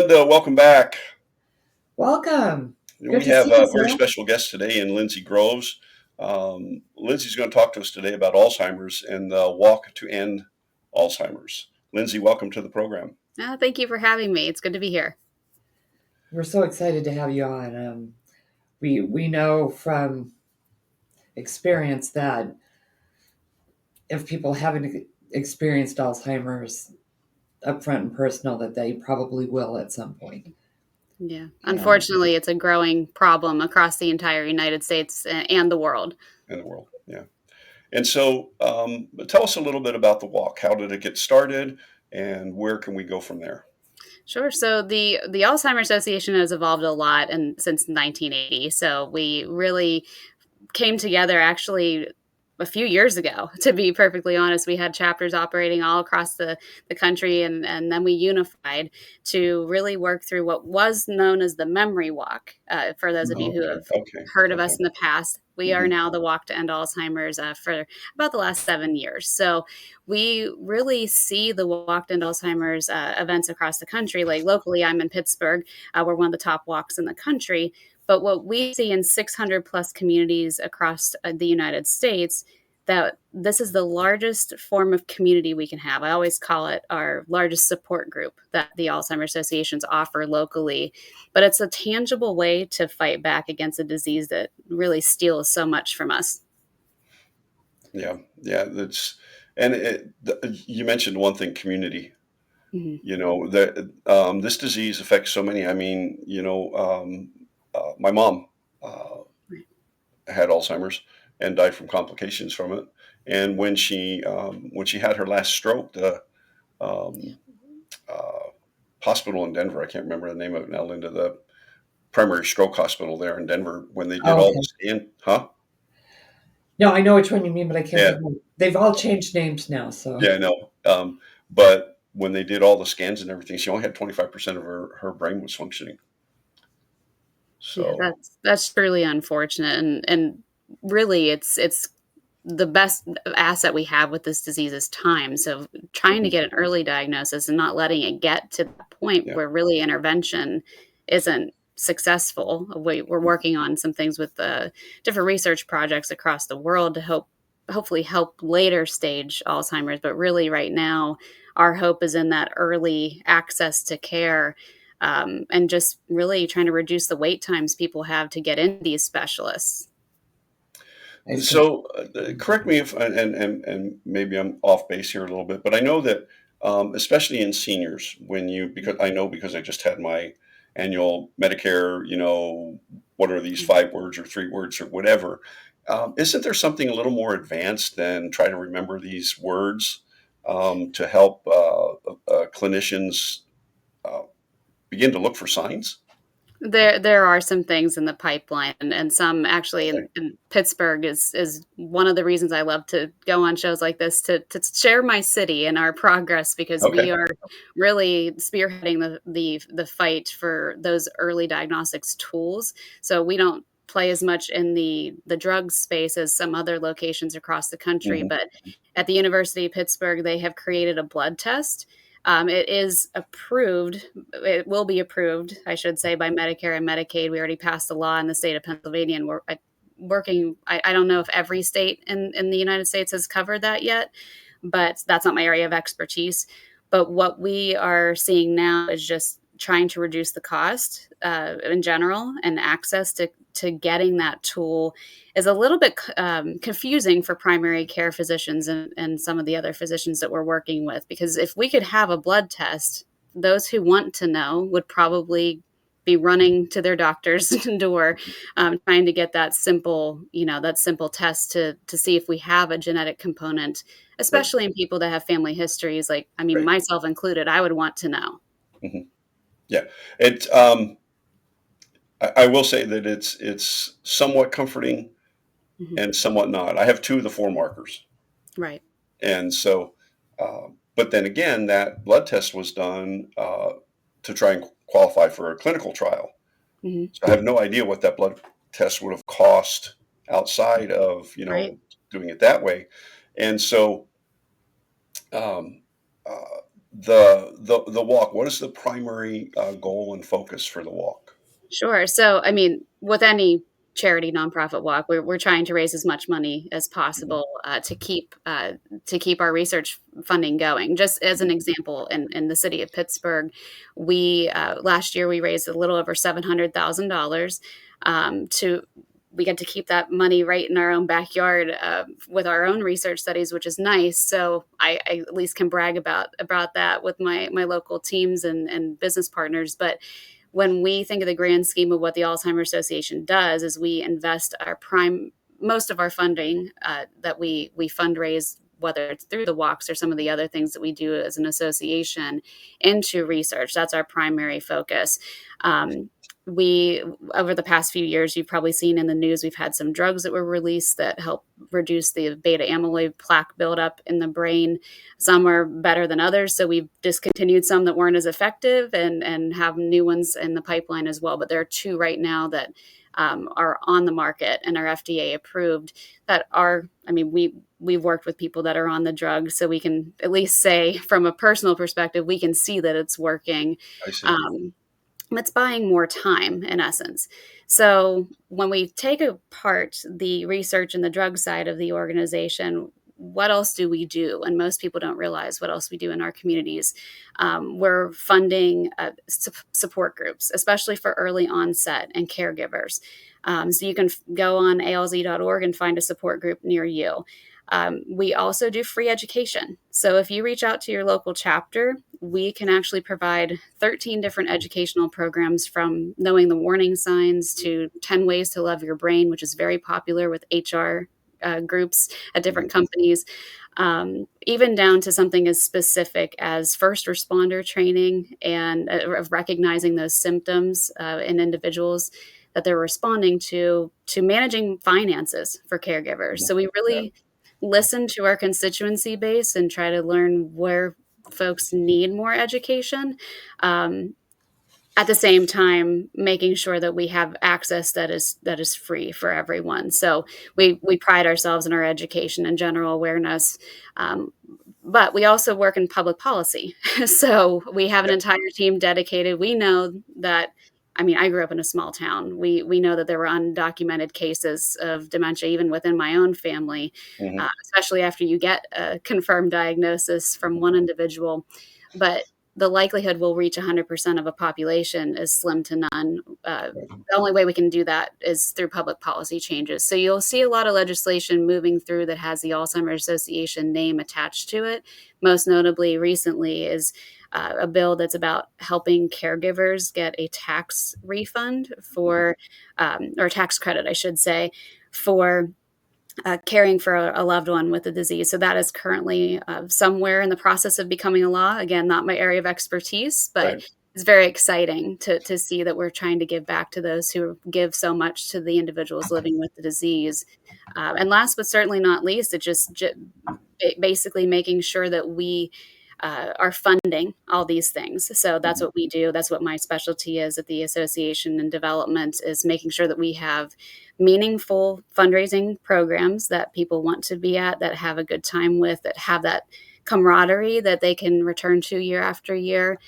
Linda, welcome back. Welcome. Good We to have see you, a very Sam. special guest today in Lynzy Groves. Lynzy's going to talk to us today about Alzheimer's and the walk to end Alzheimer's. Lynzy, welcome to the program. Thank you for having me. It's good to be here. We're so excited to have you on. We know from experience that if people haven't experienced Alzheimer's upfront and personal, that they probably will at some point. Yeah. And Unfortunately, it's a growing problem across the entire United States and the world. In the world. Yeah. And so tell us a little bit about the walk. How did it get started and where can we go from there? Sure. So the Alzheimer Association has evolved a lot and since 1980. So we really came together actually a few years ago, to be perfectly honest. We had chapters operating all across the country, and then we unified to really work through what was known as the memory walk. For those of you who Okay. have Okay. heard of Okay. us in the past, we are Hmm. now the Walk to End Alzheimer's for about the last 7 years. So we really see the Walk to End Alzheimer's events across the country. Like locally, I'm in Pittsburgh. We're one of the top walks in the country. But what we see in 600 plus communities across the United States, that this is the largest form of community we can have. I always call it our largest support group that the Alzheimer's associations offer locally. But it's a tangible way to fight back against a disease that really steals so much from us. Yeah. Yeah. You mentioned one thing, community. Mhm. This disease affects so many. I mean, my mom uh, Right. had Alzheimer's and died from complications from it. And when she had her last stroke, the um, uh, hospital in Denver, I can't remember the name of it now, Linda, the primary stroke hospital there in Denver, when they did oh, all the okay. scan, huh? No, I know which one you mean, but I can't Yeah, think of it. They've all changed names now, so yeah, I know. But when they did all the scans and everything, she only had 25% of her brain was functioning. Yeah, So, that's truly unfortunate, and really, it's the best asset we have with this disease is time. So trying to mhm, get an early diagnosis and not letting it get to the point yeah. where really intervention isn't successful. We're working on some things with the different research projects across the world to hopefully help later stage Alzheimer's. But really, right now, our hope is in that early access to care, and just really trying to reduce the wait times people have to get in these specialists. I see. So, correct me if and maybe I'm off base here a little bit, but I know that especially in seniors, because I know because I just had my annual Medicare, what are these 5 words or 3 words or whatever? Isn't there something a little more advanced than try to remember these words to help clinicians uh, begin to look for signs? There are some things in the pipeline, and some actually Okay. in Pittsburgh is one of the reasons I love to go on shows like this to share my city and our progress, because Okay. we are really spearheading the fight for those early diagnostics tools. So we don't play as much in the drug space as some other locations across the country, Hmm. but at the University of Pittsburgh, they have created a blood test. It is approved. It will be approved, I should say, by Medicare and Medicaid. We already passed a law in the state of Pennsylvania, and we're working. I don't know if every state in the United States has covered that yet, but that's not my area of expertise. But what we are seeing now is just trying to reduce the cost in general, and access to getting that tool is a little bit confusing for primary care physicians and some of the other physicians that we're working with. Because if we could have a blood test, those who want to know would probably be running to their doctor's door, trying to get that simple test to see if we have a genetic component, Right. especially in people that have family histories. Like, I mean, Right. myself included, I would want to know. Hmm. Yeah. It. I will say that it's somewhat comforting Mhm. and somewhat not. I have 2 of the 4 markers, Right. and so, but then again, that blood test was done to try and qualify for a clinical trial. Mhm. So I have no idea what that blood test would have cost outside of Right. doing it that way, and so um, uh, the walk, what is the primary, goal and focus for the walk? Sure. So, I mean, with any charity nonprofit walk, we're trying to raise as much money as Mhm, possible to keep our research funding going. Just as an mhm, example, in the city of Pittsburgh, we last year we raised a little over $700,000 to we get to keep that money right in our own backyard with our own research studies, which is nice. So I at least can brag about that with my local teams and business partners. But when we think of the grand scheme of what the Alzheimer's Association does, is we invest our prime most of our funding that we fundraise, whether it's through the walks or some of the other things that we do as an association, into research. That's our primary focus. Um, we Over the past few years, you've probably seen in the news, we've had some drugs that were released that help reduce the beta amyloid plaque buildup in the brain. Some are better than others, so we've discontinued some that weren't as effective and have new ones in the pipeline as well. But there are two right now that are on the market and are FDA approved. That are, I mean, we've worked with people that are on the drug, so we can at least say from a personal perspective, we can see that it's working. I see. Um, it's buying more time in essence. So when we take apart the research and the drug side of the organization, what else do we do? And most people don't realize what else we do in our communities. We're funding support groups, especially for early onset and caregivers. So you can go on alz.org and find a support group near you. We also do free education. So if you reach out to your local chapter, we can actually provide 13 different educational programs, from knowing the warning signs to 10 ways to love your brain, which is very popular with HR groups at Mhm, different companies, even down to something as specific as first responder training and of recognizing those symptoms in individuals that they're responding to managing finances for caregivers. mhm. So we Yeah, really listen to our constituency base and try to learn where folks need more education. Um, at the same time, making sure that we have access that is free for everyone. So we pride ourselves in our education and general awareness, um, but we also work in public policy. So we have an yeah, entire team dedicated. We know that. I mean, I grew up in a small town. We know that there were undocumented cases of dementia even within my own family, mhm, especially after you get a confirmed diagnosis from one individual. But the likelihood we'll reach 100% of a population is slim to none. right, The only way we can do that is through public policy changes. So you'll see a lot of legislation moving through that has the Alzheimer's Association name attached to it. Most notably, recently, is a bill that's about helping caregivers get a tax refund for, or tax credit, I should say, for caring for a loved one with a disease. So that is currently somewhere in the process of becoming a law. Again, not my area of expertise, but right, it's very exciting to see that we're trying to give back to those who give so much to the individuals living with the disease. And last but certainly not least, it basically making sure that we are funding all these things. So that's mhm, what we do. That's what my specialty is at the association, and development is making sure that we have meaningful fundraising programs that people want to be at, that have a good time with, that have that camaraderie that they can return to year after year,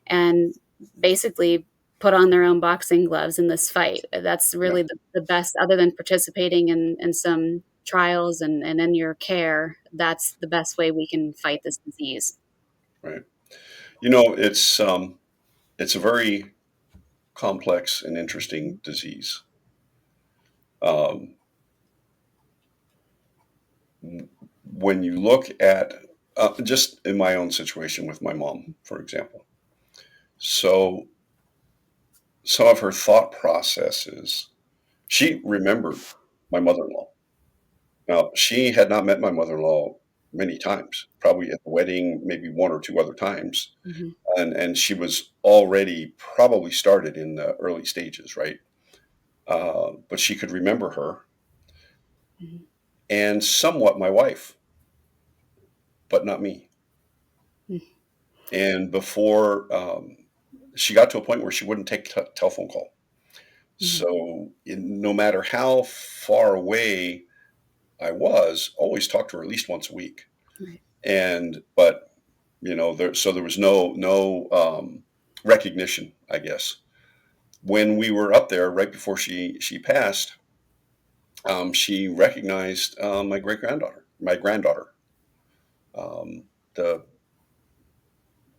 and basically put on their own boxing gloves in this fight. That's yeah, really the best, other than participating in some trials and in your care. That's the best way we can fight this disease. right. You know, it's a very complex and interesting disease. Um, w when you look at, just in my own situation with my mom, for example. So, some of her thought processes, she remembered my mother-in-law. Now, she had not met my mother-in-law many times, probably at the wedding, maybe 1 or 2 other times, Mhm, and she was already probably started in the early stages, right? But she could remember her, mhm, and somewhat my wife, but not me. mhm, And before, she got to a point where she wouldn't take telephone call. mhm. So, no matter how far away I was, always talk to her at least once a week. Right. And but So there was no recognition, I guess. When we were up there right before she passed, she recognized my granddaughter, the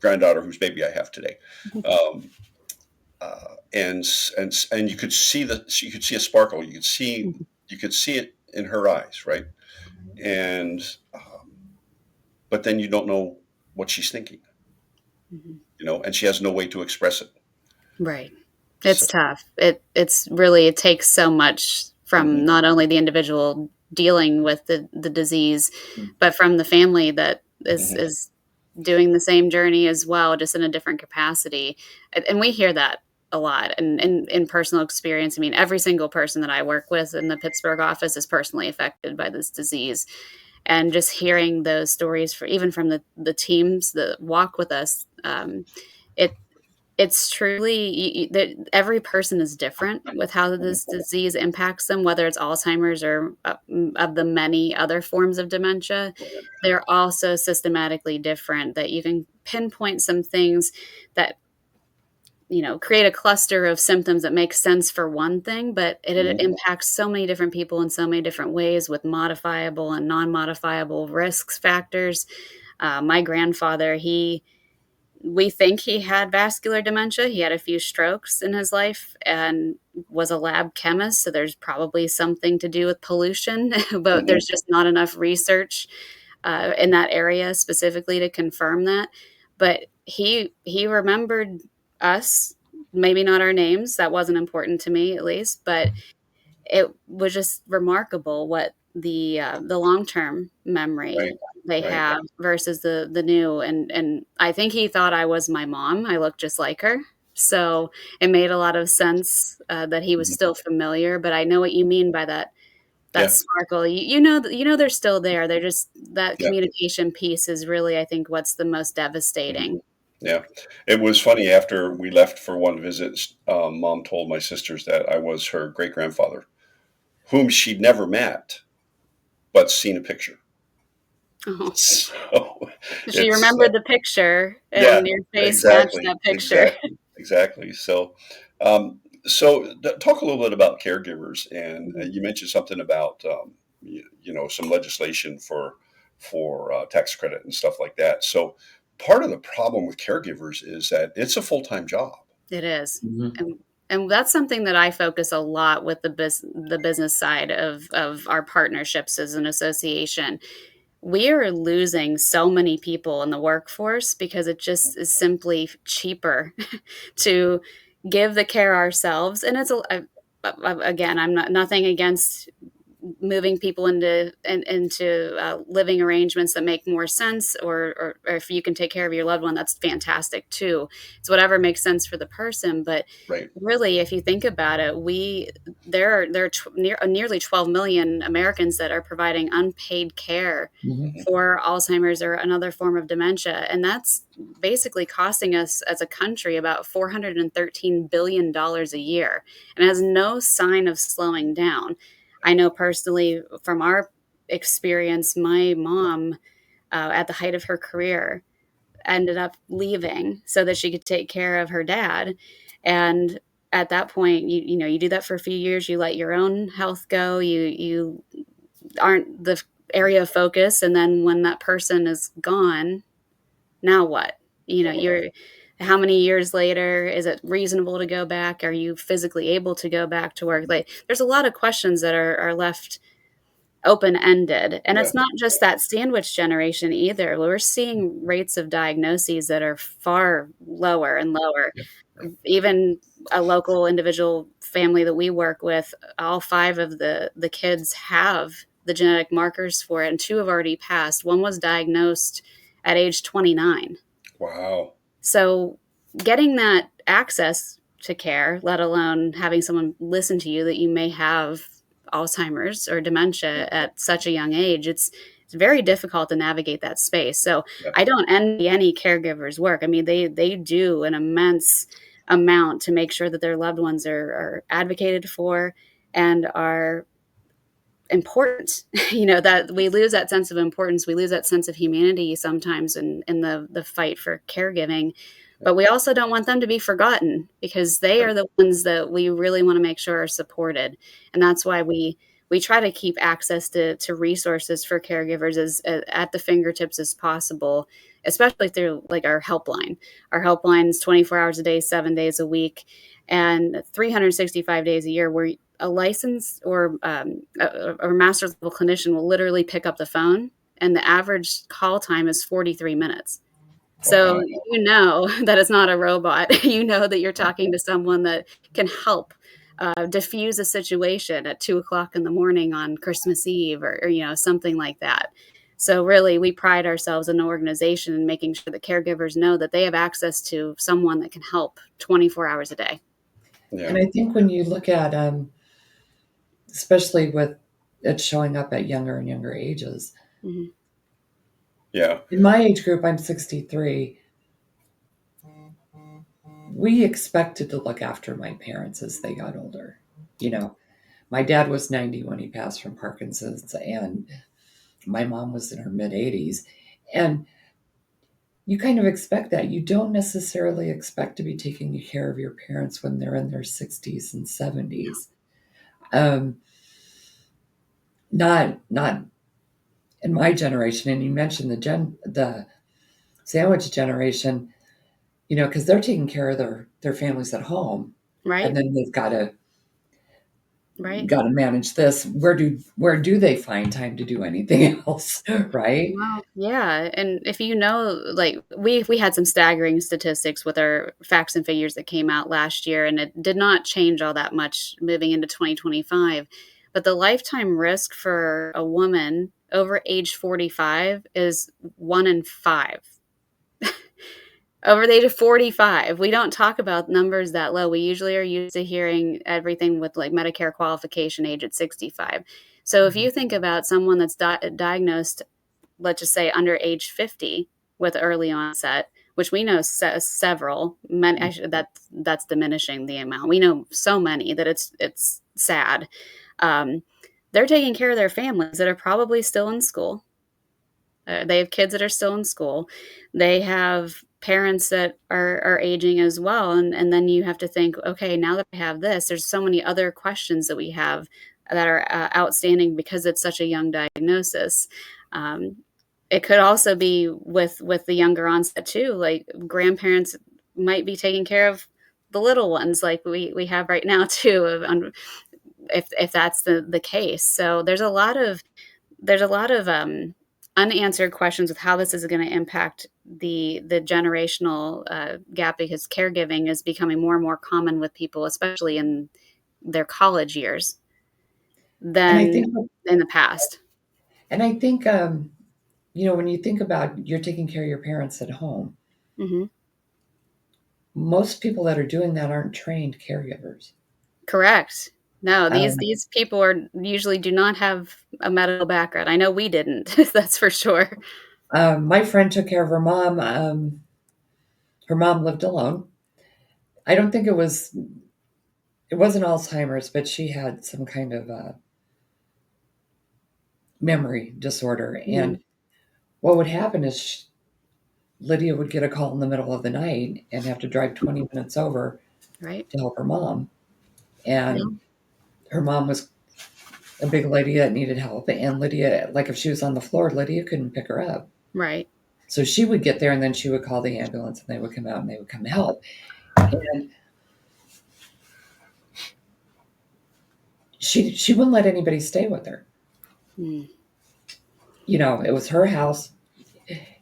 granddaughter whose baby I have today. Um, and you could see a sparkle. You could see it in her eyes, right? And but then you don't know what she's thinking, Mhm. and she has no way to express it. Right. So It's tough. It's really it takes so much from mhm, not only the individual dealing with the disease, but from the family that mhm, is doing the same journey as well, just in a different capacity. And we hear that a lot and in personal experience. I mean, every single person that I work with in the Pittsburgh office is personally affected by this disease. And just hearing those stories for even from the teams that walk with us, it it's truly that every person is different with how mhm. this disease impacts them, whether it's Alzheimer's or of the many other forms of dementia. They're all so systematically different that you can pinpoint some things that create a cluster of symptoms that make sense for one thing, but it Mhm. impacts so many different people in so many different ways with modifiable and non-modifiable risk factors. My grandfather, we think he had vascular dementia. He had a few strokes in his life and was a lab chemist, so there's probably something to do with pollution, but Mhm. there's just not enough research in that area specifically to confirm that. But he remembered us, maybe not our names. That wasn't important to me, at least, but it was just remarkable what the long-term memory Right. they Right. have versus the new, and I think he thought I was my mom. I looked just like her. So, it made a lot of sense, that he was Mhm. still familiar, but I know what you mean by that Yeah. sparkle. They're still there. They're just that Yeah. communication piece is really, I think, what's the most Mhm. devastating. Yeah. It was funny after we left for one visit, mom told my sisters that I was her great grandfather, whom she'd never met, but seen a picture. Oh. So She it's remembered the picture, yeah, and your face matched exactly, that picture. exactly, exactly. Talk a little bit about caregivers, and you mentioned something about some legislation for tax credit and stuff like that. So part of the problem with caregivers is that it's a full time job. It is. Mhm. And that's something that I focus a lot with the business side of our partnerships as an association. We are losing so many people in the workforce because it just is simply cheaper to give the care ourselves, and again, I'm not nothing against moving people into living arrangements that make more sense, or if you can take care of your loved one, that's fantastic too. It's whatever makes sense for the person, but Right. really, if you think about it, there are nearly 12 million Americans that are providing unpaid care Mhm. Mhm. for Alzheimer's or another form of dementia, and that's basically costing us as a country about $413 billion a year, and has no sign of slowing down. I know personally from our experience, my mom, at the height of her career, ended up leaving so that she could take care of her dad. And at that point, you do that for a few years. You let your own health go. You aren't the area of focus, and then when that person is gone, now what? You're how many years later is it reasonable to go back? Are you physically able to go back to work? Like, there's a lot of questions that are left open-ended, and Yeah. it's not just that sandwich generation either. We're seeing rates of diagnoses that are far lower and lower. Yeah. Yeah. Even a local individual family that we work with, all 5 of the kids have the genetic markers for it, and 2 have already passed. One was diagnosed at age 29. Wow. So, getting that access to care, let alone having someone listen to you that you may have Alzheimer's or dementia at such a young age, it's very difficult to navigate that space. So, Yeah. I don't envy any caregiver's work. I mean, they do an immense amount to make sure that their loved ones are advocated for and are important. That we lose that sense of importance, we lose that sense of humanity sometimes in the fight for caregiving. But we also don't want them to be forgotten, because they Right. are the ones that we really want to make sure are supported. And that's why we try to keep access to resources for caregivers as at the fingertips as possible, especially through like our helpline. Our helpline is 24 hours a day, 7 days a week, and 365 days a year, where a licensed or master's level clinician will literally pick up the phone, and the average call time is 43 minutes. So Wow. that it's not a robot. You know that you're talking to someone that can help diffuse a situation at 2 o'clock in the morning on Christmas Eve, or something like that. So really, we pride ourselves in an organization in making sure that caregivers know that they have access to someone that can help 24 hours a day. And Yeah. I think when you look at, especially with it showing up at younger and younger ages, Hmm. Yeah. in my age group, I'm 63. We expected to look after my parents as they got older. You know, my dad was 90 when he passed from Parkinson's, and my mom was in her mid 80s. And you kind of expect that. You don't necessarily expect to be taking care of your parents when they're in their 60s and 70s. Um, not in my generation. And you mentioned the sandwich generation, because they're taking care of their families at home, and Right? then they've Right? got to manage this. Where do they find time to do anything else, right? Wow. Yeah. And if like we had some staggering statistics with our facts and figures that came out last year, and it did not change all that much moving into 2025. But the lifetime risk for a woman over age 45 is 1 in 5. Over the age of 45, we don't talk about numbers that low. We usually are used to hearing everything with like Medicare qualification age at 65. So if you think about someone that's diagnosed, let's just say under age 50 with early onset, which we know several, many, that's diminishing the amount. We know so many that it's sad. Um, they're taking care of their families that are probably still in school. They have kids that are still in school. They have parents that are aging as well. And then you have to think, okay, now that I have this, there's so many other questions that we have that are outstanding because it's such a young diagnosis. Um, it could also be with the younger onset too. Like grandparents might be taking care of the little ones, like we have right now too. If that's the case, so there's a lot of unanswered questions with how this is going to impact the generational gap, because caregiving is becoming more and more common with people, especially in their college years, And I than think, in the past. when you think about you're taking care of your parents at home, Hmm. most people that are doing that aren't trained caregivers. Correct. No, these Um, these people are usually do not have a medical background. I know we didn't. That's for sure. my friend took care of her mom. Her mom lived alone. I don't think it wasn't Alzheimer's, but she had some kind of memory disorder. Mhm. And what would happen is Lydia would get a call in the middle of the night and have to drive 20 minutes over Right. to help her mom. Yeah. And her mom was a big lady that needed help. And Lydia, like if she was on the floor, Lydia couldn't pick her up. Right. So she would get there and then she would call the ambulance and they would come out and they would come help. And she wouldn't let anybody stay with her. Mm. It was her house.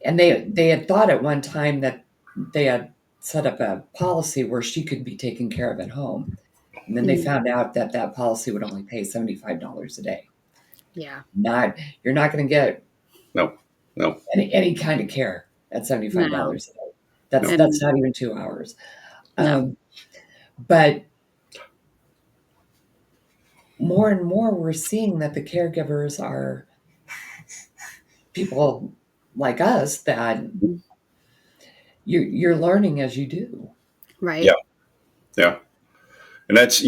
And they had thought at one time that they had set up a policy where she could be taken care of at home. And then they Mm. found out that that policy would only pay $75 a day. Yeah. Not You're not going to get No. No. any kind of care at No. $75 a day. That's And not even 2 hours. no. But more and more, we're seeing that the caregivers are people like us that Mhm. you're learning as you do. Yeah. Right. Yeah. And that's,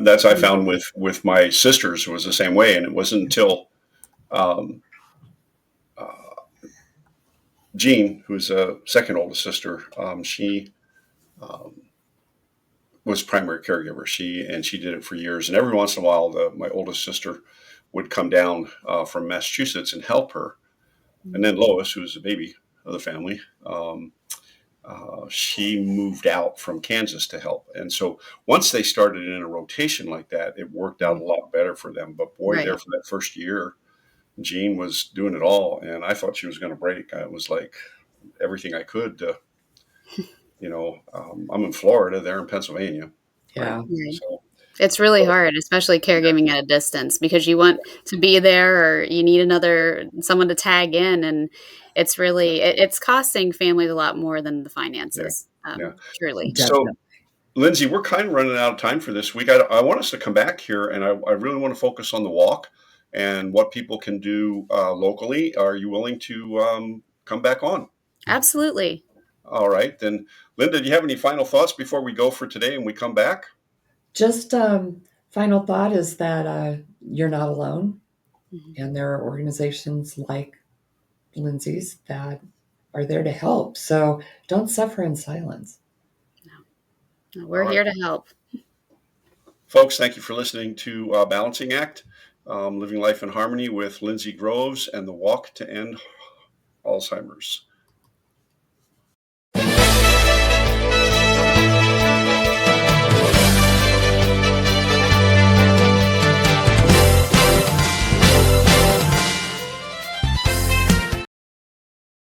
that's I found with my sisters was the same way. And it wasn't until um, uh, Jean, who's a second oldest sister, she um, was primary caregiver. She did it for years. And every once in a while, my oldest sister would come down from Massachusetts and help her. And then Lois, who's the baby of the family, she moved out from Kansas to help. And so once they started in a rotation like that, it worked out a lot better for them. But boy, there Right. for that first year, Jean was doing it all. And I thought she was going to break. I was like everything I could to, I'm in Florida, they're in Pennsylvania. Right. Yeah. Right. So, It's really but, hard, especially caregiving at a distance because you want to be there or you need someone to tag in, and it's costing families a lot more than the yeah. finances, Yeah. truly. So, Definitely. Lynzy, we're kind of running out of time for this week. I want us to come back here, and I really want to focus on the walk and what people can do locally. Are you willing to come back on? Absolutely. All right. Then, Linda, do you have any final thoughts before we go for today and we come back? Just final thought is that you're not alone, Mhm. and there are organizations like Lynzy's that are there to help. So don't suffer in silence. No, All we're right. here to help. Folks, thank you for listening to Balancing Act, Living Life in Harmony with Lynzy Groves and the Walk to End Alzheimer's.